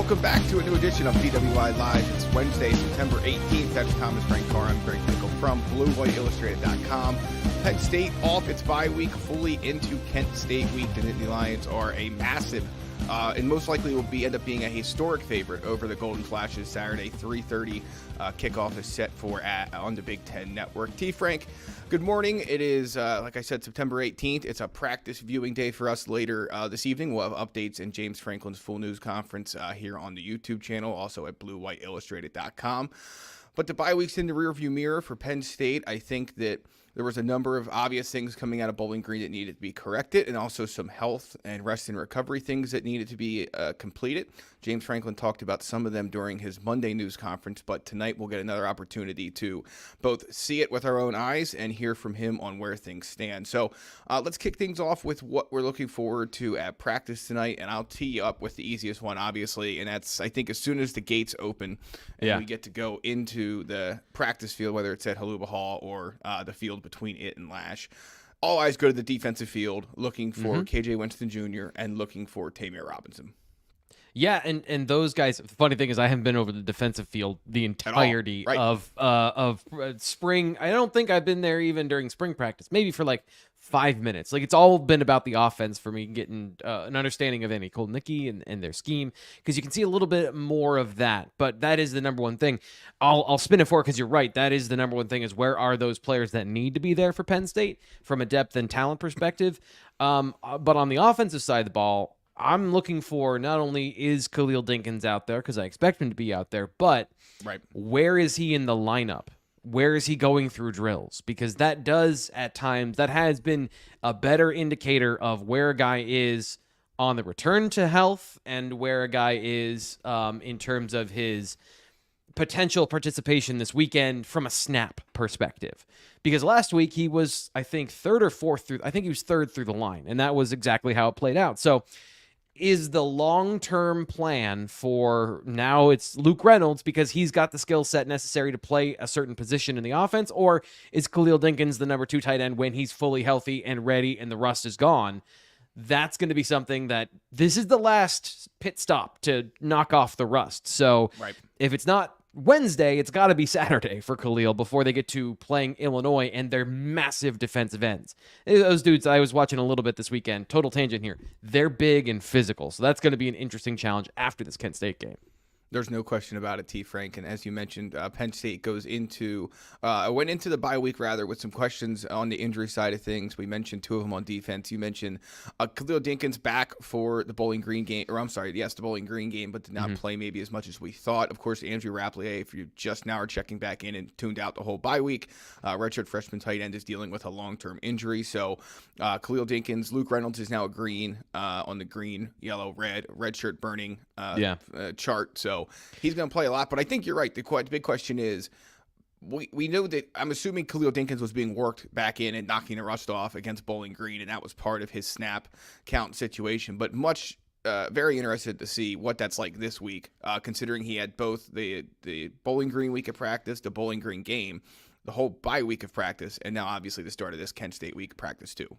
Welcome back to a new edition of BWI Live. It's Wednesday, September 18th. That's Thomas Frank Carr. I'm Greg Nickel from BWIIllustrated.com. Penn State off its bye week, fully into Kent State week. The Nittany Lions are a massive and most likely will end up being a historic favorite over the Golden Flashes. Saturday, 3:30 kickoff is set for on the Big Ten Network. T. Frank, good morning. It is, like I said, September 18th. It's a practice viewing day for us later this evening. We'll have updates in James Franklin's full news conference here on the YouTube channel, also at BlueWhiteIllustrated.com. But the bye week's in the rearview mirror for Penn State. I think that there was a number of obvious things coming out of Bowling Green that needed to be corrected, and also some health and rest and recovery things that needed to be completed. James Franklin talked about some of them during his Monday news conference, but tonight we'll get another opportunity to both see it with our own eyes and hear from him on where things stand. So let's kick things off with what we're looking forward to at practice tonight, and I'll tee you up with the easiest one, obviously, and that's, I think, as soon as the gates open and we get to go into the practice field, whether it's at Haluba Hall or the field between it and Lash. All eyes go to the defensive field, looking for KJ Winston Jr. and looking for Tamir Robinson. Yeah, and those guys, the funny thing is I haven't been over the defensive field the entirety of spring. I don't think I've been there even during spring practice, maybe for like 5 minutes. Like, it's all been about the offense for me, getting an understanding of Andy Kolnicki and their scheme, because you can see a little bit more of that. But that is the number one thing. I'll spin it for, because you're right. That is the number one thing, is where are those players that need to be there for Penn State from a depth and talent perspective. But on the offensive side of the ball, I'm looking for, not only is Khalil Dinkins out there, because I expect him to be out there, but where is he in the lineup? Where is he going through drills? Because that does, at times, that has been a better indicator of where a guy is on the return to health and where a guy is in terms of his potential participation this weekend from a snap perspective. Because last week he was, I think, third or fourth through, I think he was third through the line, and that was exactly how it played out. So is the long-term plan for now it's Luke Reynolds because he's got the skill set necessary to play a certain position in the offense, or is Khalil Dinkins the number 2 tight end when he's fully healthy and ready and the rust is gone? That's going to be something that this is the last pit stop to knock off the rust. So if it's not Wednesday, it's got to be Saturday for Khalil before they get to playing Illinois and their massive defensive ends. Those dudes, I was watching a little bit this weekend, total tangent here, they're big and physical. So that's going to be an interesting challenge after this Kent State game. There's no question about it, T. Frank. And as you mentioned, Penn State went into the bye week with some questions on the injury side of things. We mentioned 2 of them on defense. You mentioned Khalil Dinkins back for the Bowling Green game, the Bowling Green game, but did not play maybe as much as we thought. Of course, Andrew Rapplier, if you just now are checking back in and tuned out the whole bye week, redshirt freshman tight end is dealing with a long-term injury. So Khalil Dinkins, Luke Reynolds is now a green on the green, yellow, red shirt burning chart. So he's going to play a lot, but I think you're right. The big question is, we know that, I'm assuming Khalil Dinkins was being worked back in and knocking the rust off against Bowling Green, and that was part of his snap count situation. But very interested to see what that's like this week, considering he had both the Bowling Green week of practice, the Bowling Green game, the whole bye week of practice, and now obviously the start of this Kent State week of practice too.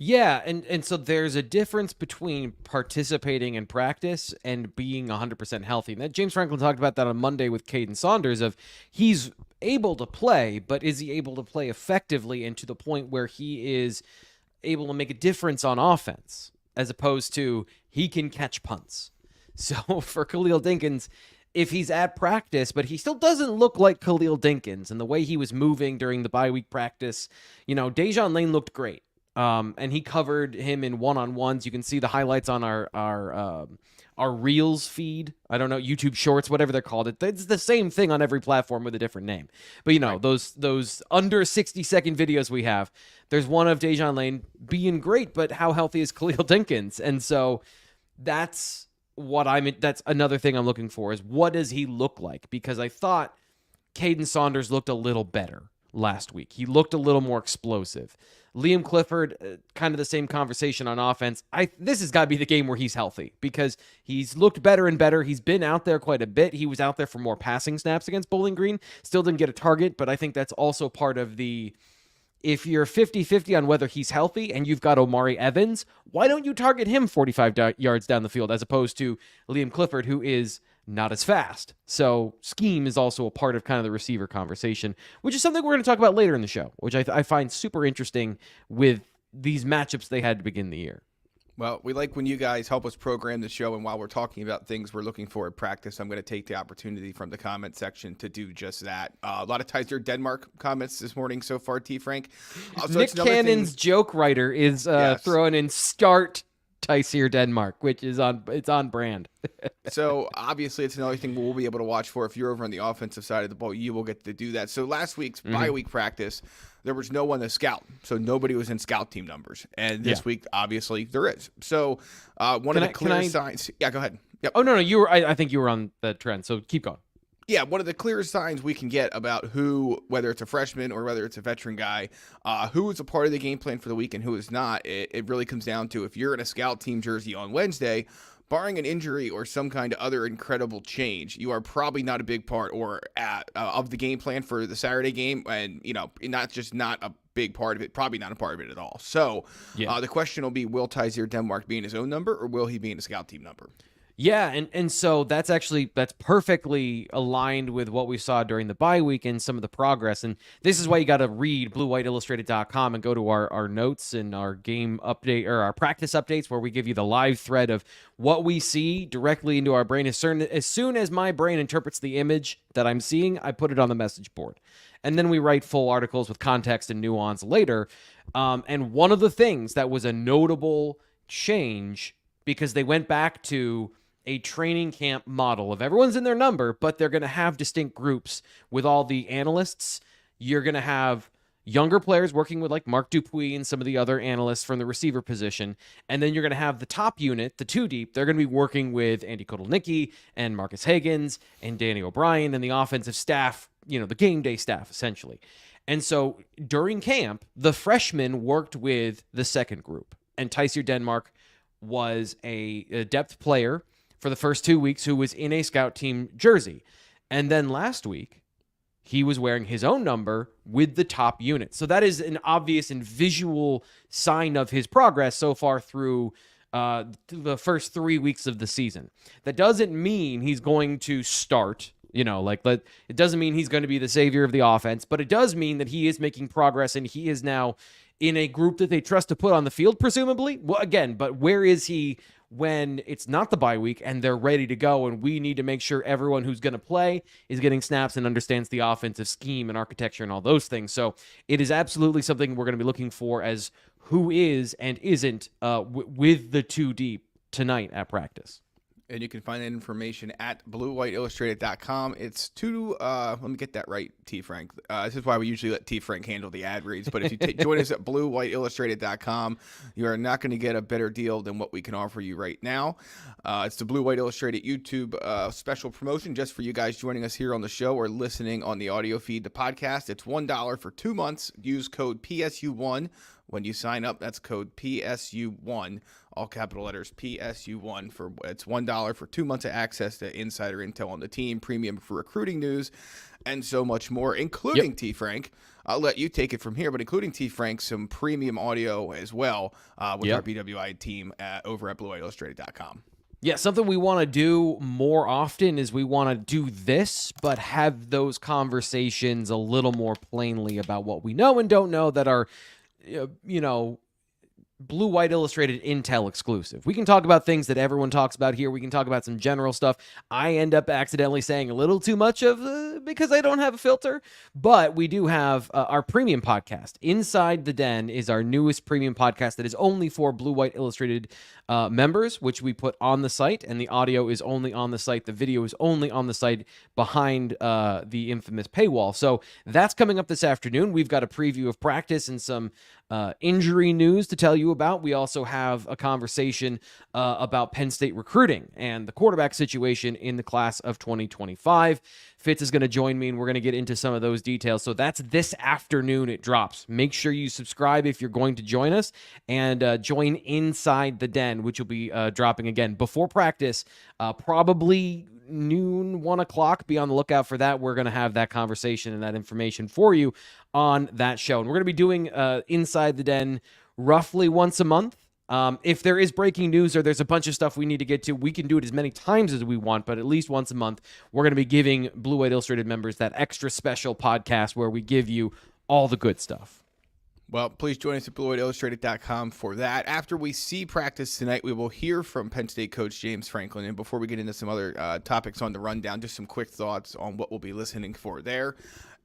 Yeah, and so there's a difference between participating in practice and being 100% healthy. And James Franklin talked about that on Monday with Caden Saunders, of he's able to play, but is he able to play effectively and to the point where he is able to make a difference on offense, as opposed to he can catch punts. So for Khalil Dinkins, if he's at practice, but he still doesn't look like Khalil Dinkins, and the way he was moving during the bye week practice, Dejon Lane looked great. And he covered him in one-on-ones. You can see the highlights on our Reels feed. I don't know, YouTube Shorts, whatever they're called. It's the same thing on every platform with a different name. But those under 60-second videos we have, there's one of Dejon Lane being great, but how healthy is Khalil Dinkins? And so that's another thing I'm looking for, is what does he look like? Because I thought Caden Saunders looked a little better last week. He looked a little more explosive. Liam Clifford, kind of the same conversation on offense. This has got to be the game where he's healthy, because he's looked better and better. He's been out there quite a bit. He was out there for more passing snaps against Bowling Green. Still didn't get a target, but I think that's also part of the, if you're 50-50 on whether he's healthy and you've got Omari Evans, why don't you target him 45 yards down the field as opposed to Liam Clifford, who is not as fast. So scheme is also a part of kind of the receiver conversation, which is something we're going to talk about later in the show, which I find super interesting with these matchups they had to begin the year. Well, we like when you guys help us program the show, and while we're talking about things we're looking for at practice, I'm going to take the opportunity from the comment section to do just that. A lot of Tyser Denmark comments this morning so far, T. Frank. So Nick Cannon's joke writer is throwing in start Tyser Denmark, which is on brand. So obviously it's another thing we'll be able to watch for. If you're over on the offensive side of the ball, you will get to do that. So last week's bye week practice, there was no one to scout. So nobody was in scout team numbers. And this week, obviously, there is. So one of the clear signs. Yeah, go ahead. Yep. Oh, no. You were. I think you were on the trend. So keep going. Yeah, one of the clearest signs we can get about who, whether it's a freshman or whether it's a veteran guy, who is a part of the game plan for the week and who is not, it really comes down to if you're in a scout team jersey on Wednesday, barring an injury or some kind of other incredible change, you are probably not a big part of the game plan for the Saturday game, and not a big part of it, probably not a part of it at all. So the question will be, will Tyser Denmark be in his own number or will he be in a scout team number? Yeah, and so that's perfectly aligned with what we saw during the bye week and some of the progress. And this is why you got to read BlueWhiteIllustrated.com and go to our notes and our game update or our practice updates where we give you the live thread of what we see directly into our brain. As soon as my brain interprets the image that I'm seeing, I put it on the message board. And then we write full articles with context and nuance later. And one of the things that was a notable change, because they went back to a training camp model of everyone's in their number, but they're going to have distinct groups with all the analysts. You're going to have younger players working with like Mark Dupuis and some of the other analysts from the receiver position. And then you're going to have the top unit, the two deep. They're going to be working with Andy Kotelnicki and Marcus Higgins and Danny O'Brien and the offensive staff, the game day staff essentially. And so during camp, the freshmen worked with the second group, and Tyser Denmark was a depth player for the first 2 weeks who was in a scout team jersey. And then last week, he was wearing his own number with the top unit. So that is an obvious and visual sign of his progress so far through the first 3 weeks of the season. That doesn't mean he's going to start, it doesn't mean he's going to be the savior of the offense, but it does mean that he is making progress and he is now in a group that they trust to put on the field, presumably. Well, again, but where is he when it's not the bye week and they're ready to go, and we need to make sure everyone who's going to play is getting snaps and understands the offensive scheme and architecture and all those things. So it is absolutely something we're going to be looking for as who is and isn't with the two deep tonight at practice. And you can find that information at BlueWhiteIllustrated.com. It's let me get that right, T. Frank. This is why we usually let T. Frank handle the ad reads. But if you join us at BlueWhiteIllustrated.com, you are not going to get a better deal than what we can offer you right now. It's the Blue White Illustrated YouTube special promotion just for you guys joining us here on the show or listening on the audio feed, the podcast. It's $1 for 2 months. Use code PSU1 when you sign up. That's code PSU1, all capital letters, PSU1. It's $1 for 2 months of access to insider intel on the team, premium for recruiting news, and so much more, including T. Frank. I'll let you take it from here, but including T. Frank, some premium audio as well with our BWI team over at BlueWhiteIllustrated.com. Yeah, something we want to do more often is we want to do this, but have those conversations a little more plainly about what we know and don't know that are Blue White Illustrated Intel exclusive. We can talk about things that everyone talks about here. We can talk about some general stuff. I end up accidentally saying a little too much of because I don't have a filter, but we do have our premium podcast. Inside the Den is our newest premium podcast that is only for Blue White Illustrated members, which we put on the site, and the audio is only on the site. The video is only on the site behind the infamous paywall. So that's coming up this afternoon. We've got a preview of practice and some injury news to tell you about. We also have a conversation about Penn State recruiting and the quarterback situation in the class of 2025. Fitz is going to join me, and we're going to get into some of those details. So that's this afternoon it drops. Make sure you subscribe if you're going to join us, and join Inside the Den, which will be dropping again before practice, probably noon, 1 o'clock. Be on the lookout for that. We're going to have that conversation and that information for you on that show. And we're going to be doing Inside the Den roughly once a month. If there is breaking news or there's a bunch of stuff we need to get to, we can do it as many times as we want, but at least once a month, we're going to be giving Blue White Illustrated members that extra special podcast where we give you all the good stuff. Well, please join us at BlueWhiteIllustrated.com for that. After we see practice tonight, we will hear from Penn State coach James Franklin. And before we get into some other topics on the rundown, just some quick thoughts on what we'll be listening for there.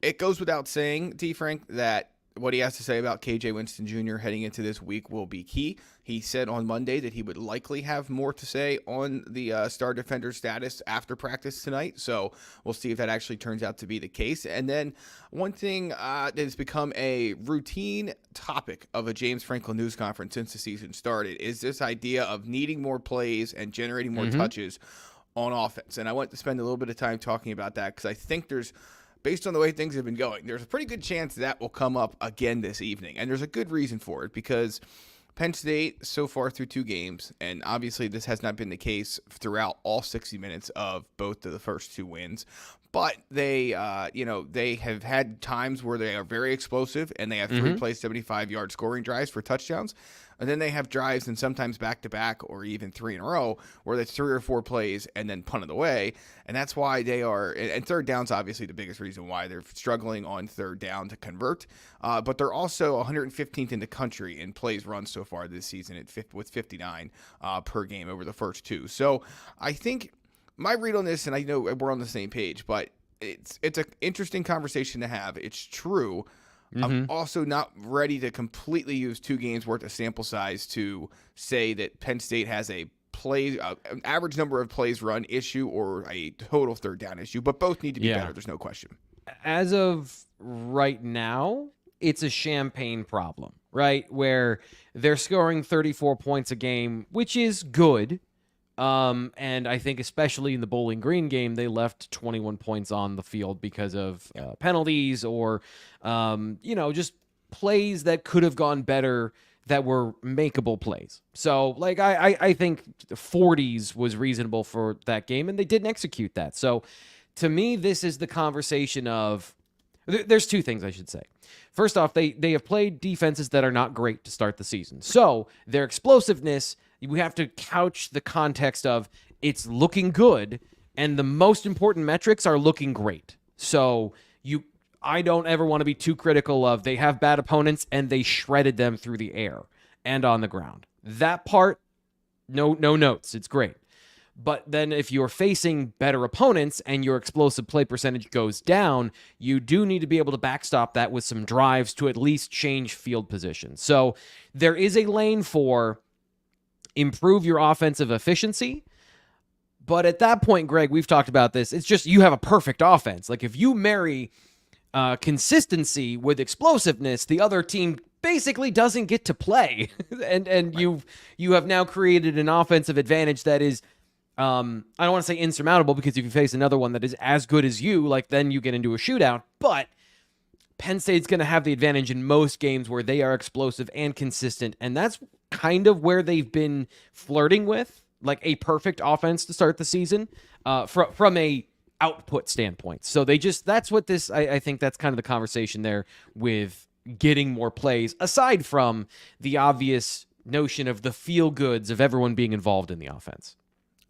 It goes without saying, D. Frank, that what he has to say about KJ Winston Jr. heading into this week will be key. He said on Monday that he would likely have more to say on the star defender status after practice tonight. So we'll see if that actually turns out to be the case. And then one thing that has become a routine topic of a James Franklin news conference since the season started is this idea of needing more plays and generating more touches on offense. And I want to spend a little bit of time talking about that because I think based on the way things have been going, there's a pretty good chance that will come up again this evening. And there's a good reason for it because Penn State so far through 2 games, and obviously this has not been the case throughout all 60 minutes of both of the first 2 wins, but they have had times where they are very explosive and they have 3 play 75-yard scoring drives for touchdowns. And then they have drives and sometimes back-to-back or even 3 in a row where that's 3 or 4 plays and then punted away. And that's why they are – and third down's obviously the biggest reason why they're struggling on third down to convert. But they're also 115th in the country in plays run so far this season with 59 per game over the first 2. So I think my read on this, and I know we're on the same page, but it's an interesting conversation to have. It's true. I'm also not ready to completely use 2 games worth of sample size to say that Penn State has an average number of plays run issue or a total third down issue, but both need to be better. There's no question. As of right now, it's a champagne problem, right? Where they're scoring 34 points a game, which is good. And I think especially in the Bowling Green game, they left 21 points on the field because of penalties or, just plays that could have gone better that were makeable plays. So, like, I think 40s was reasonable for that game, and they didn't execute that. So, to me, this is the conversation of there's 2 things I should say. First off, they have played defenses that are not great to start the season. So, their explosiveness, we have to couch the context of it's looking good, and the most important metrics are looking great. So I don't ever want to be too critical of they have bad opponents and they shredded them through the air and on the ground. That part, no notes. It's great. But then if you're facing better opponents and your explosive play percentage goes down, you do need to be able to backstop that with some drives to at least change field position. So there is a lane for improve your offensive efficiency. But at that point, Greg, we've talked about this. It's just you have a perfect offense. Like if you marry consistency with explosiveness, the other team basically doesn't get to play. and you have now created an offensive advantage that is, I don't want to say insurmountable, because if you face another one that is as good as you, like then you get into a shootout. But Penn State's going to have the advantage in most games where they are explosive and consistent. And that's kind of where they've been flirting with, like a perfect offense to start the season from a output standpoint. So that's what this, I think that's kind of the conversation there with getting more plays, aside from the obvious notion of the feel goods of everyone being involved in the offense.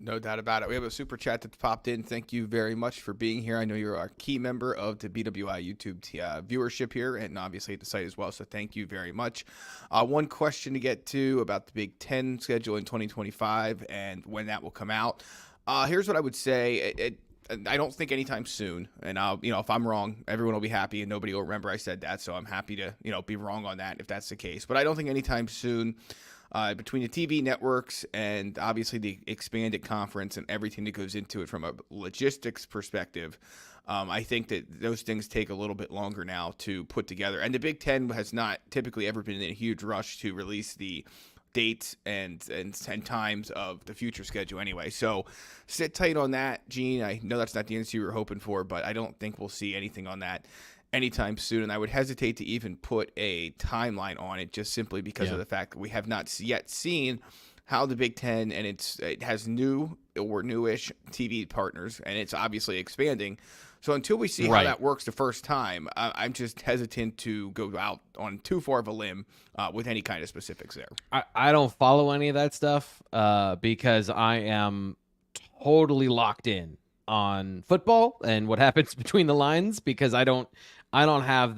No doubt about it. We have a super chat that popped in. Thank you very much for being here. I know you're a key member of the BWI YouTube viewership here and obviously at the site as well, so thank you very much. One question to get to about the Big Ten schedule in 2025 and when that will come out. Here's what I would say. I don't think anytime soon, and if I'm wrong, everyone will be happy and nobody will remember I said that, so I'm happy to be wrong on that if that's the case. But I don't think anytime soon, between the TV networks and obviously the expanded conference and everything that goes into it from a logistics perspective, I think that those things take a little bit longer now to put together. And the Big Ten has not typically ever been in a huge rush to release the dates and times of the future schedule anyway. So sit tight on that, Gene. I know that's not the answer you were hoping for, but I don't think we'll see anything on that anytime soon. And I would hesitate to even put a timeline on it just simply because of the fact that we have not yet seen how the Big Ten and it has new or newish TV partners, and it's obviously expanding. So until we see how that works the first time, I'm just hesitant to go out on too far of a limb with any kind of specifics there. I don't follow any of that stuff because I am totally locked in on football and what happens between the lines, because I don't think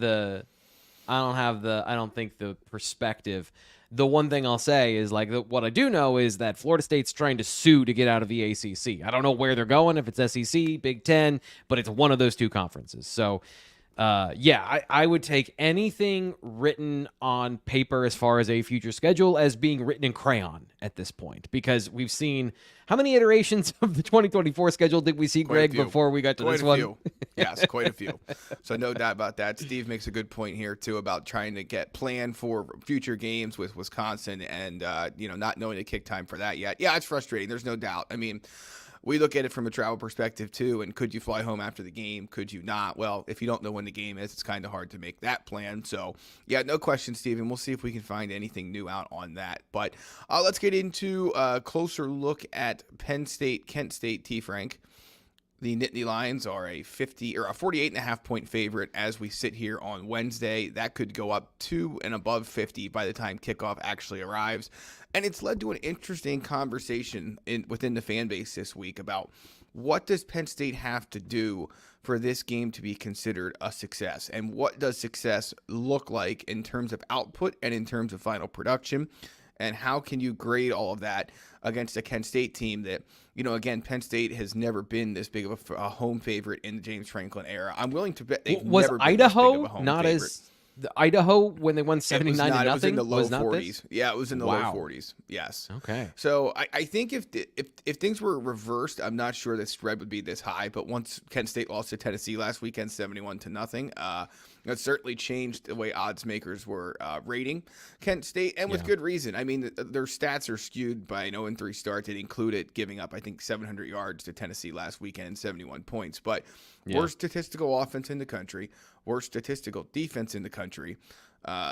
the perspective. The one thing I'll say is, like, what I do know is that Florida State's trying to sue to get out of the ACC. I don't know where they're going, if it's SEC, Big Ten, but it's one of those two conferences. So, I would take anything written on paper as far as a future schedule as being written in crayon at this point, because we've seen how many iterations of the 2024 schedule did we see, Greg, before we got to this one? Yes, quite a few. So no doubt about that. Steve makes a good point here too about trying to get planned for future games with Wisconsin and not knowing the kick time for that yet. Yeah, it's frustrating. There's no doubt. I mean, we look at it from a travel perspective too, and could you fly home after the game? Could you not? Well, if you don't know when the game is, it's kind of hard to make that plan. So, yeah, no question, Steven. We'll see if we can find anything new out on that. But let's get into a closer look at Penn State, Kent State, T. Frank. The Nittany Lions are a 48.5 point favorite as we sit here on Wednesday. That could go up to and above 50 by the time kickoff actually arrives. And it's led to an interesting conversation within the fan base this week about what does Penn State have to do for this game to be considered a success, and what does success look like in terms of output and in terms of final production, and how can you grade all of that against a Kent State team that, again, Penn State has never been this big of a home favorite in the James Franklin era. I'm willing to bet they've never been this big of a home favorite. The Idaho, when they won 79 to nothing, it was in the low 40s. This? Yeah, it was in the low 40s. Yes. Okay. So I think if things were reversed, I'm not sure the spread would be this high. But once Kent State lost to Tennessee last weekend, 71 to nothing, that certainly changed the way odds makers were rating Kent State, and with good reason. I mean, their stats are skewed by an 0-3 start that included giving up, I think, 700 yards to Tennessee last weekend, 71 points. But worst statistical offense in the country, worst statistical defense in the country,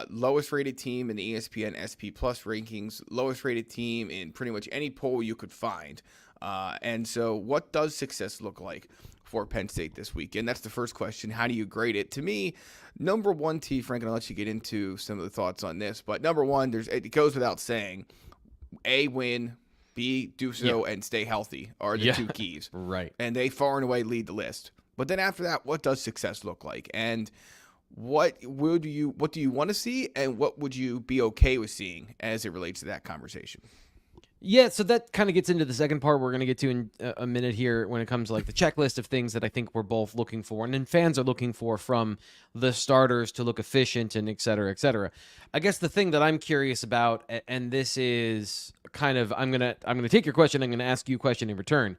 lowest rated team in the ESPN SP Plus rankings, lowest rated team in pretty much any poll you could find. And so what does success look like for Penn State this week? And that's the first question. How do you grade it? To me, number one, T. Frank, and I'll let you get into some of the thoughts on this, but number one, it goes without saying, A, win, B, do so, and stay healthy are the two keys. Right. And they far and away lead the list. But then after that, what does success look like? And what do you want to see, and what would you be okay with seeing as it relates to that conversation? Yeah, so that kind of gets into the second part we're going to get to in a minute here when it comes to like the checklist of things that I think we're both looking for and then fans are looking for from the starters to look efficient and et cetera, et cetera. I guess the thing that I'm curious about, and this is kind of, I'm going to take your question, I'm going to ask you a question in return.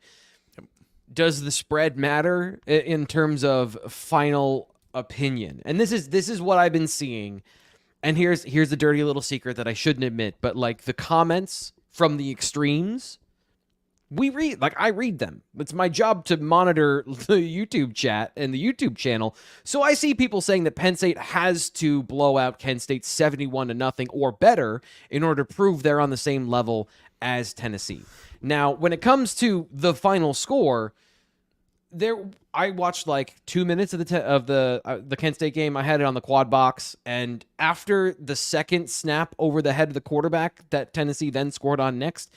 Does the spread matter in terms of final opinion? And this is what I've been seeing. And here's the dirty little secret that I shouldn't admit, but like the comments from the extremes, I read them. It's my job to monitor the YouTube chat and the YouTube channel. So I see people saying that Penn State has to blow out Kent State 71 to nothing or better in order to prove they're on the same level as Tennessee. Now, when it comes to the final score, I watched like 2 minutes of the Kent State game. I had it on the quad box, and after the second snap over the head of the quarterback that Tennessee then scored on next,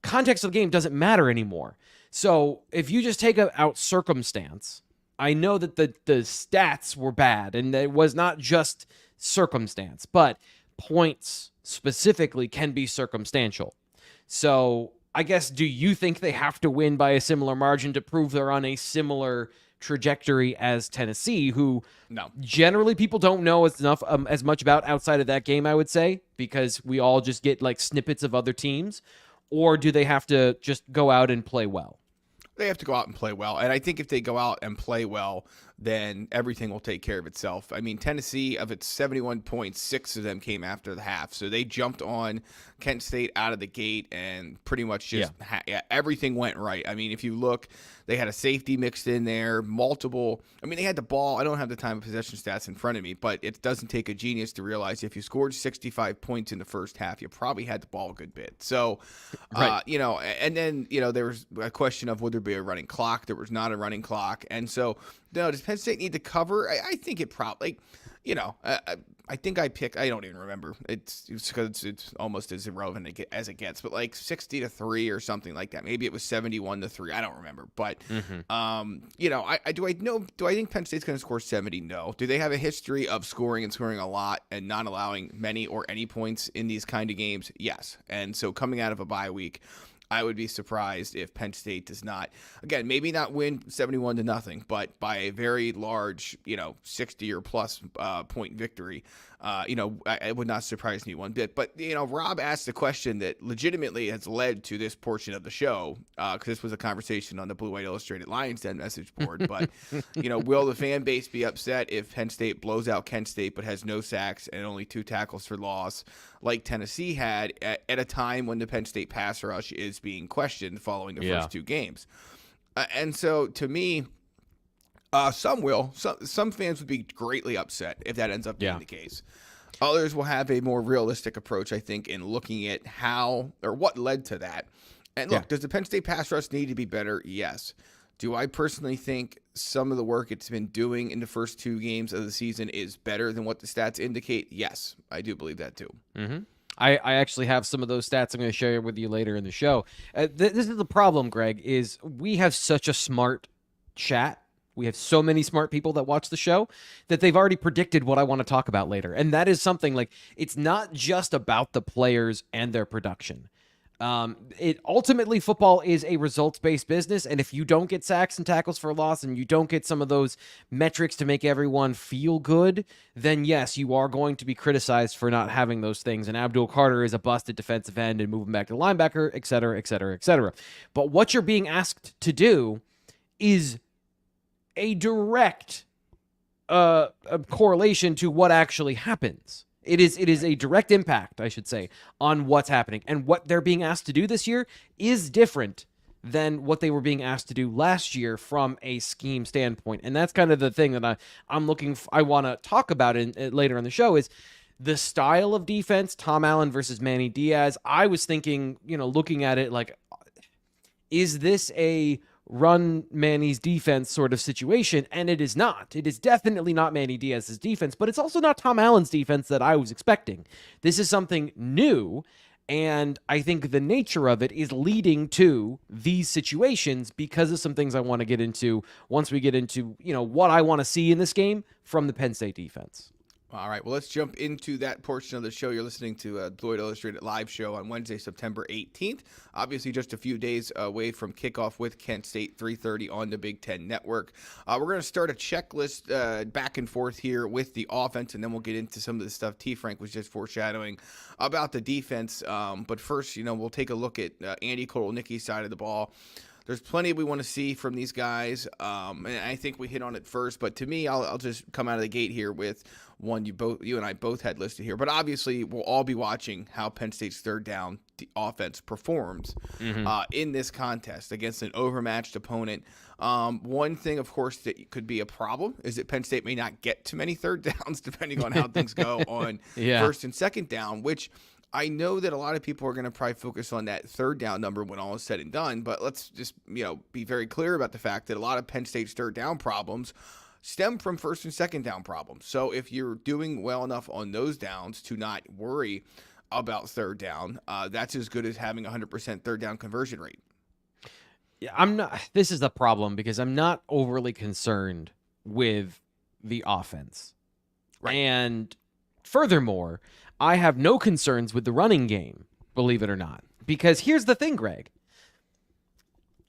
context of the game doesn't matter anymore. So if you just take out circumstance, I know that the stats were bad, and it was not just circumstance, but points specifically can be circumstantial. So I guess, do you think they have to win by a similar margin to prove they're on a similar trajectory as Tennessee, who generally people don't know as much about outside of that game, I would say, because we all just get like snippets of other teams? Or do they have to just go out and play well? They have to go out and play well. And I think if they go out and play well, then everything will take care of itself. I mean, Tennessee, of its 71 points, 6 of them came after the half. So they jumped on Kent State out of the gate and pretty much just everything went right. I mean, if you look, they had a safety mixed in there, they had the ball. I don't have the time of possession stats in front of me, but it doesn't take a genius to realize if you scored 65 points in the first half, you probably had the ball a good bit. So, and then, there was a question of would there be a running clock? There was not a running clock. And so No, does Penn State need to cover? I think it probably, I think I don't even remember. It's because it's almost as irrelevant as it gets, but like 60-3 or something like that. Maybe it was 71-3. I don't remember. But, do I think Penn State's going to score 70? No. Do they have a history of scoring a lot and not allowing many or any points in these kind of games? Yes. And so coming out of a bye week, I would be surprised if Penn State does not, again, maybe not win 71-0, but by a very large, 60 or plus point victory. It would not surprise me one bit. But, Rob asked a question that legitimately has led to this portion of the show, because this was a conversation on the Blue White Illustrated Lions Den message board. But, will the fan base be upset if Penn State blows out Kent State but has no sacks and only 2 tackles for loss like Tennessee had at a time when the Penn State pass rush is being questioned following the first 2 games? And so, to me, some fans would be greatly upset if that ends up being the case. Others will have a more realistic approach, I think, in looking at how or what led to that. And look, does the Penn State pass rush need to be better? Yes. Do I personally think some of the work it's been doing in the first 2 games of the season is better than what the stats indicate? Yes, I do believe that too. Mm-hmm. I actually have some of those stats I'm going to share with you later in the show. This is the problem, Greg, is we have such a smart chat. We have so many smart people that watch the show that they've already predicted what I want to talk about later. And that is something like, it's not just about the players and their production. Ultimately, football is a results-based business, and if you don't get sacks and tackles for loss, and you don't get some of those metrics to make everyone feel good, then yes, you are going to be criticized for not having those things. And Abdul Carter is a busted defensive end and moving back to linebacker, et cetera, et cetera, et cetera. But what you're being asked to do is a direct correlation to what actually happens. It is a direct impact, I should say, on what's happening. And what they're being asked to do this year is different than what they were being asked to do last year from a scheme standpoint. And that's kind of the thing that I want to talk about later in the show is the style of defense, Tom Allen versus Manny Diaz. I was thinking, looking at it like, is this a run Manny's defense sort of situation? And it is not. It is definitely not Manny Diaz's defense, but it's also not Tom Allen's defense that I was expecting. This is something new, and I think the nature of it is leading to these situations because of some things I want to get into once we get into, what I want to see in this game from the Penn State defense. All right, well, let's jump into that portion of the show. You're listening to Blue White Illustrated Live Show on Wednesday, September 18th. Obviously, just a few days away from kickoff with Kent State, 3:30 on the Big Ten Network. We're going to start a checklist back and forth here with the offense, and then we'll get into some of the stuff T. Frank was just foreshadowing about the defense. But first, we'll take a look at Andy Kotelnicki's side of the ball. There's plenty we want to see from these guys, and I think we hit on it first. But to me, I'll just come out of the gate here with one you and I both had listed here. But obviously, we'll all be watching how Penn State's third down offense performs in this contest against an overmatched opponent. One thing, of course, that could be a problem is that Penn State may not get too many third downs depending on how things go on first and second down, which I know that a lot of people are going to probably focus on that third down number when all is said and done, but let's just, be very clear about the fact that a lot of Penn State's third down problems stem from first and second down problems. So if you're doing well enough on those downs to not worry about third down, that's as good as having 100% third down conversion rate. Yeah, this is the problem because I'm not overly concerned with the offense. Right. And furthermore, I have no concerns with the running game, believe it or not. Because here's the thing, Greg.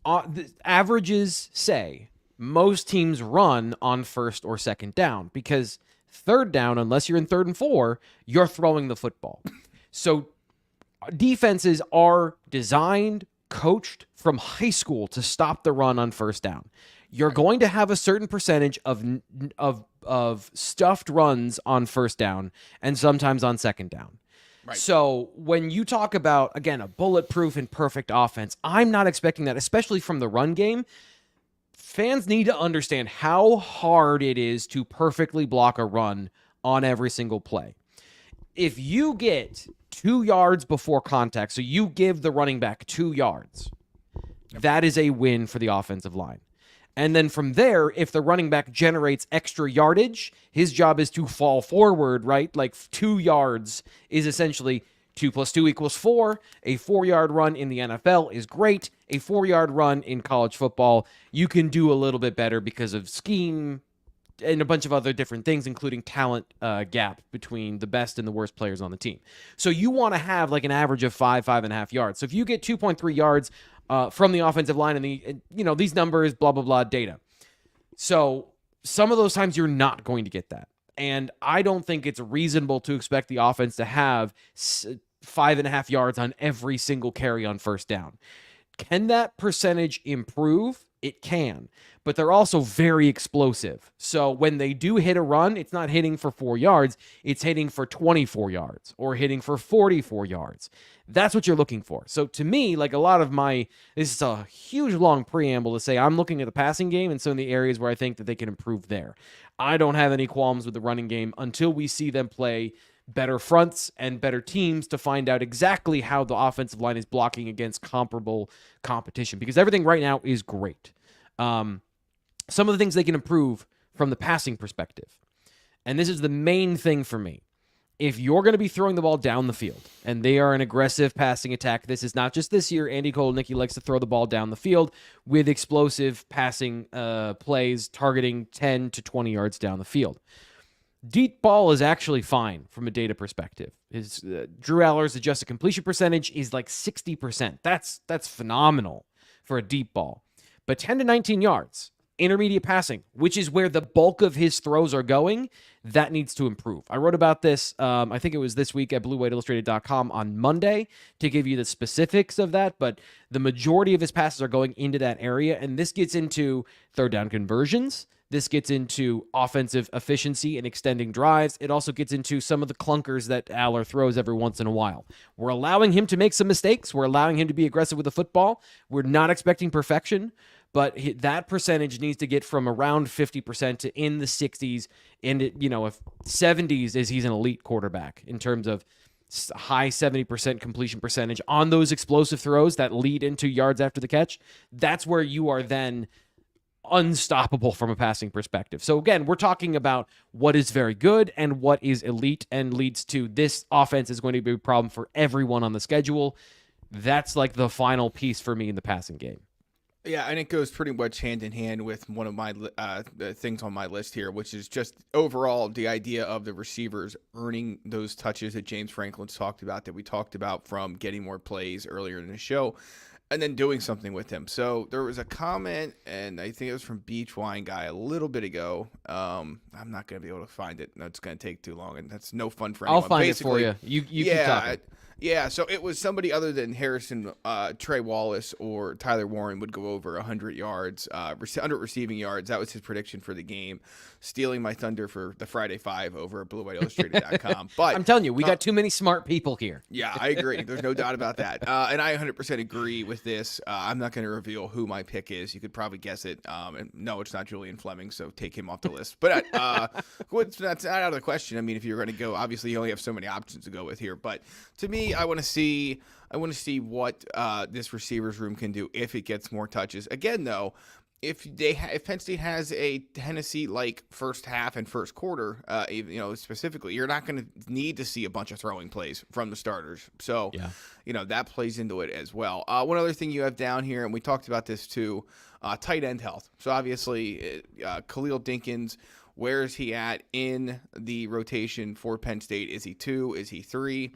The averages say most teams run on first or second down because third down, unless you're in 3rd and 4, you're throwing the football. So defenses are designed, coached from high school to stop the run on first down. You're going to have a certain percentage of stuffed runs on first down and sometimes on second down. Right. So when you talk about, again, a bulletproof and perfect offense, I'm not expecting that, especially from the run game. Fans need to understand how hard it is to perfectly block a run on every single play. If you get 2 yards before contact, so you give the running back 2 yards, that is a win for the offensive line. And then from there, if the running back generates extra yardage, his job is to fall forward, right? Like 2 yards is essentially 2 + 2 = 4. A 4-yard run in the NFL is great. A 4-yard run in college football, you can do a little bit better because of scheme and a bunch of other different things, including talent gap between the best and the worst players on the team. So you want to have like an average of 5.5 yards. So if you get 2.3 yards from the offensive line and these numbers, blah, blah, blah, data. So some of those times you're not going to get that. And I don't think it's reasonable to expect the offense to have 5.5 yards on every single carry on first down. Can that percentage improve? It can, but they're also very explosive. So when they do hit a run, it's not hitting for 4 yards, it's hitting for 24 yards or hitting for 44 yards. That's what you're looking for. So to me, like a lot of this is a huge long preamble to say I'm looking at the passing game and some of the areas where I think that they can improve there. I don't have any qualms with the running game until we see them play better fronts and better teams to find out exactly how the offensive line is blocking against comparable competition, because everything right now is great. Some of the things they can improve from the passing perspective, and this is the main thing for me. If you're going to be throwing the ball down the field, and they are an aggressive passing attack, this is not just this year. Andy Kotelnicki likes to throw the ball down the field with explosive passing plays targeting 10 to 20 yards down the field. Deep ball is actually fine from a data perspective. His Drew Aller's adjusted completion percentage is like 60%. That's phenomenal for a deep ball. But 10 to 19 yards, intermediate passing, which is where the bulk of his throws are going, that needs to improve. I wrote about this, I think it was this week at BlueWhiteIllustrated.com on Monday to give you the specifics of that, but the majority of his passes are going into that area, and this gets into third down conversions. This gets into offensive efficiency and extending drives. It also gets into some of the clunkers that Aller throws every once in a while. We're allowing him to make some mistakes. We're allowing him to be aggressive with the football. We're not expecting perfection, but that percentage needs to get from around 50% to in the 60s. And, if 70s is he's an elite quarterback in terms of high 70% completion percentage on those explosive throws that lead into yards after the catch. That's where you are then unstoppable from a passing perspective. So again, we're talking about what is very good and what is elite and leads to this offense is going to be a problem for everyone on the schedule. That's like the final piece for me in the passing game. Yeah, and it goes pretty much hand in hand with one of my things on my list here, which is just overall the idea of the receivers earning those touches that James Franklin's talked about, that we talked about from getting more plays earlier in the show, and then doing something with him. So there was a comment, and I think it was from Beach Wine Guy a little bit ago. I'm not going to be able to find it. No, it's going to take too long, and that's no fun for anyone. I'll find it for you. You keep talking. Yeah, so it was somebody other than Harrison, Trey Wallace, or Tyler Warren would go over 100 yards, 100 receiving yards. That was his prediction for the game, stealing my thunder for the Friday Five over at BlueWhiteIllustrated.com. But I'm telling you, we got too many smart people here. Yeah, I agree. There's no doubt about that. And I 100% agree with this. I'm not going to reveal who my pick is. You could probably guess it. And no, it's not Julian Fleming, so take him off the list. But that's not out of the question. I mean, if you're going to go, obviously you only have so many options to go with here. But to me, I want to see what this receivers room can do if it gets more touches. Again, though, if Penn State has a Tennessee-like first half and first quarter, specifically, you're not going to need to see a bunch of throwing plays from the starters. So, that plays into it as well. One other thing you have down here, and we talked about this too, tight end health. So obviously, Khalil Dinkins, where is he at in the rotation for Penn State? Is he 2? Is he 3?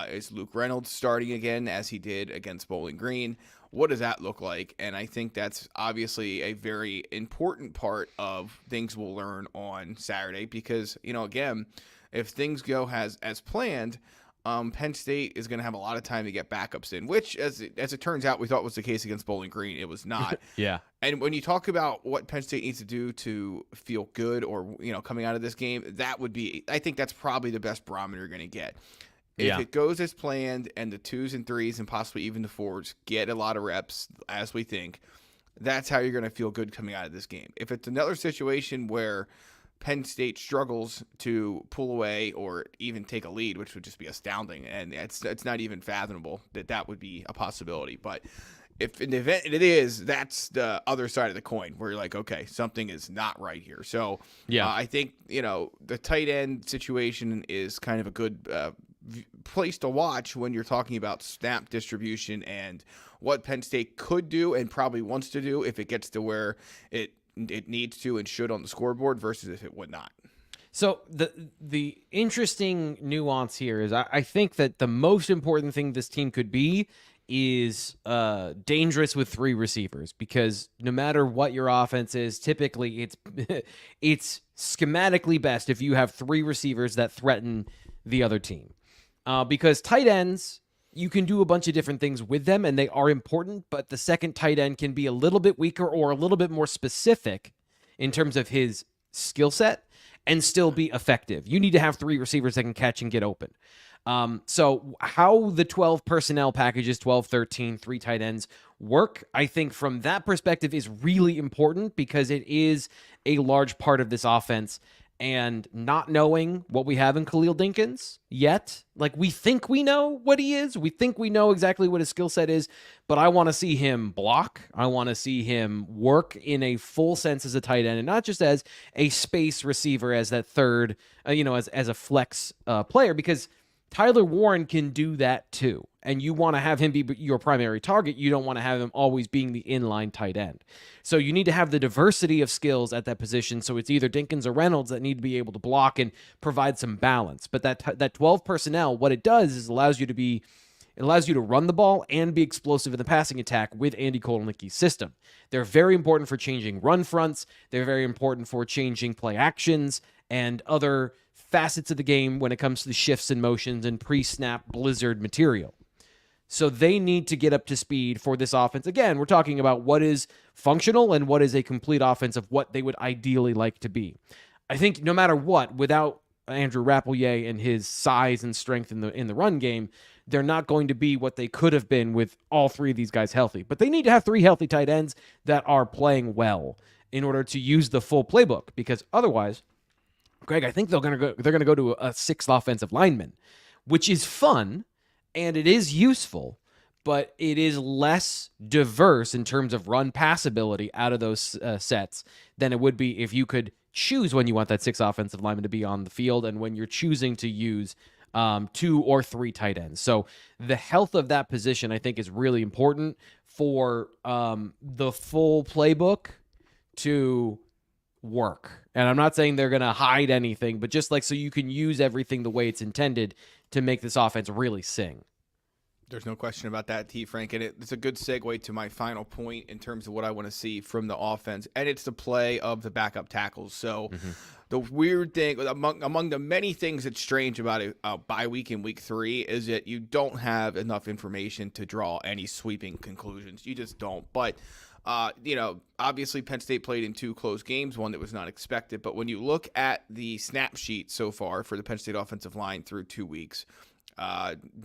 Is Luke Reynolds starting again as he did against Bowling Green? What does that look like? And I think that's obviously a very important part of things we'll learn on Saturday because, again, if things go as planned, Penn State is going to have a lot of time to get backups in, which, as it turns out, we thought was the case against Bowling Green. It was not. Yeah. And when you talk about what Penn State needs to do to feel good or, coming out of this game, I think that's probably the best barometer you're going to get. If it goes as planned and the 2s and 3s and possibly even the 4s get a lot of reps, as we think, that's how you're going to feel good coming out of this game. If it's another situation where Penn State struggles to pull away or even take a lead, which would just be astounding, and it's not even fathomable that would be a possibility. But if in the event it is, that's the other side of the coin where you're like, okay, something is not right here. So yeah, I think, the tight end situation is kind of a good place to watch when you're talking about snap distribution and what Penn State could do and probably wants to do if it gets to where it needs to and should on the scoreboard versus if it would not. So the interesting nuance here is I think that the most important thing this team could be is dangerous with 3 receivers, because no matter what your offense is, typically it's schematically best if you have 3 receivers that threaten the other team. Because tight ends, you can do a bunch of different things with them, and they are important, but the second tight end can be a little bit weaker or a little bit more specific in terms of his skill set and still be effective. You need to have 3 receivers that can catch and get open. So how the 12 personnel packages, 12, 13, 3 tight ends work, I think from that perspective is really important, because it is a large part of this offense. And not knowing what we have in Khalil Dinkins yet, like we think we know what he is. We think we know exactly what his skill set is, but I want to see him block. I want to see him work in a full sense as a tight end and not just as a space receiver, as that third, as a flex player, because Tyler Warren can do that too. And you want to have him be your primary target. You don't want to have him always being the inline tight end. So you need to have the diversity of skills at that position. So it's either Dinkins or Reynolds that need to be able to block and provide some balance. But that 12 personnel, what it does is allows you to run the ball and be explosive in the passing attack with Andy Kotelnicki's system. They're very important for changing run fronts. They're very important for changing play actions and other facets of the game when it comes to the shifts and motions and pre-snap blizzard material. So they need to get up to speed for this offense. Again, we're talking about what is functional and what is a complete offense of what they would ideally like to be. I think no matter what, without Andrew Rappelier and his size and strength in the run game, they're not going to be what they could have been with all 3 of these guys healthy. But they need to have 3 healthy tight ends that are playing well in order to use the full playbook, because otherwise, Greg, I think they're going to go to a 6th offensive lineman, which is fun and it is useful, but it is less diverse in terms of run pass ability out of those sets than it would be if you could choose when you want that 6th offensive lineman to be on the field and when you're choosing to use 2 or 3 tight ends. So the health of that position, I think, is really important for the full playbook to work. And I'm not saying they're going to hide anything, but just like so you can use everything the way it's intended to make this offense really sing. There's no question about that, T. Frank, and it's a good segue to my final point in terms of what I want to see from the offense, and it's the play of the backup tackles. So the weird thing, among the many things that's strange about a bye week in week 3 is that you don't have enough information to draw any sweeping conclusions. You just don't. But obviously Penn State played in 2 close games, one that was not expected. But when you look at the snap sheet so far for the Penn State offensive line through 2 weeks,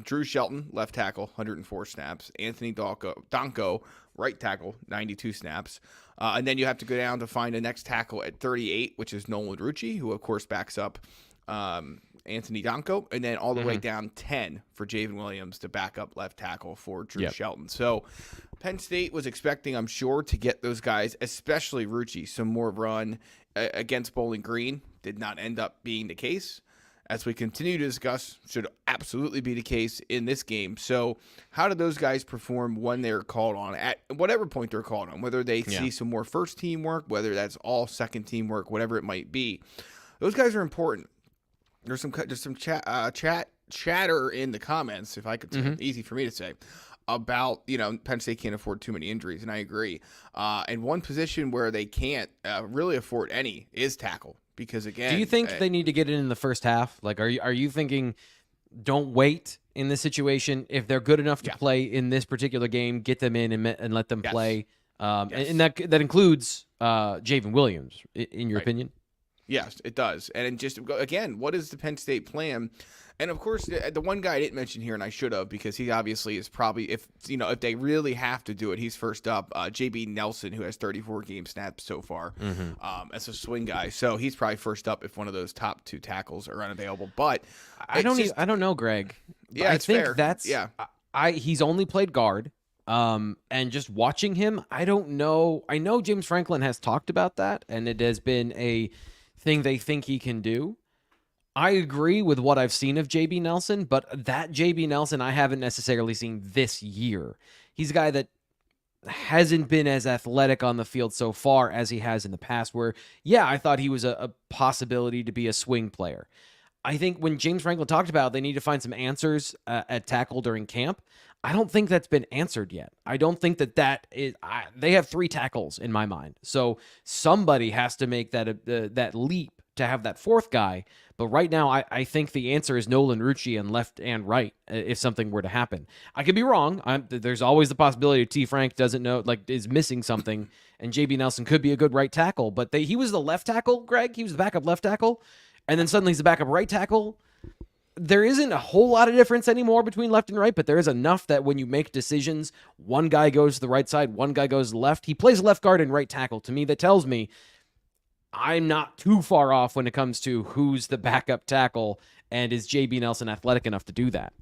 Drew Shelton, left tackle, 104 snaps. Anthony Donko, right tackle, 92 snaps. And then you have to go down to find the next tackle at 38, which is Nolan Rucci, who, of course, backs up Anthony Donko. And then all the way down 10 for Javen Williams to back up left tackle for Drew Shelton. So Penn State was expecting, I'm sure, to get those guys, especially Rucci, some more run against Bowling Green. Did not end up being the case. As we continue to discuss, should absolutely be the case in this game. So how do those guys perform when they're called on, at whatever point they're called on, whether they see some more first team work, whether that's all second team work, whatever it might be. Those guys are important. There's some chatter in the comments, if I could say, easy for me to say, about, Penn State can't afford too many injuries, and I agree. And one position where they can't really afford any is tackle. Because again, do you think they need to get it in the first half? Like, are you thinking don't wait in this situation? If they're good enough to play in this particular game, get them in and let them play. And that includes Javen Williams, in your opinion? Yes, it does. And just again, what is the Penn State plan? And of course, the one guy I didn't mention here, and I should have, because he obviously is probably, if they really have to do it, he's first up. JB Nelson, who has 34 game snaps so far, as a swing guy, so he's probably first up if one of those top 2 tackles are unavailable. But I don't know, Greg. Yeah, I think fair. That's he's only played guard, And just watching him, I don't know. I know James Franklin has talked about that, and it has been a thing they think he can do. I agree with what I've seen of JB Nelson, but that JB Nelson I haven't necessarily seen this year. He's a guy that hasn't been as athletic on the field so far as he has in the past, where, yeah, I thought he was a possibility to be a swing player. I think when James Franklin talked about they need to find some answers at tackle during camp, I don't think that's been answered yet. I don't think that is. They have 3 tackles in my mind, so somebody has to make that leap to have that 4th guy. But right now, I think the answer is Nolan Rucci on left and right if something were to happen. I could be wrong. There's always the possibility T. Frank doesn't know, is missing something, and JB Nelson could be a good right tackle. But he was the left tackle, Greg. He was the backup left tackle. And then suddenly he's the backup right tackle. There isn't a whole lot of difference anymore between left and right, but there is enough that when you make decisions, one guy goes to the right side, one guy goes to the left. He plays left guard and right tackle. To me, that tells me I'm not too far off when it comes to who's the backup tackle, and is JB Nelson athletic enough to do that.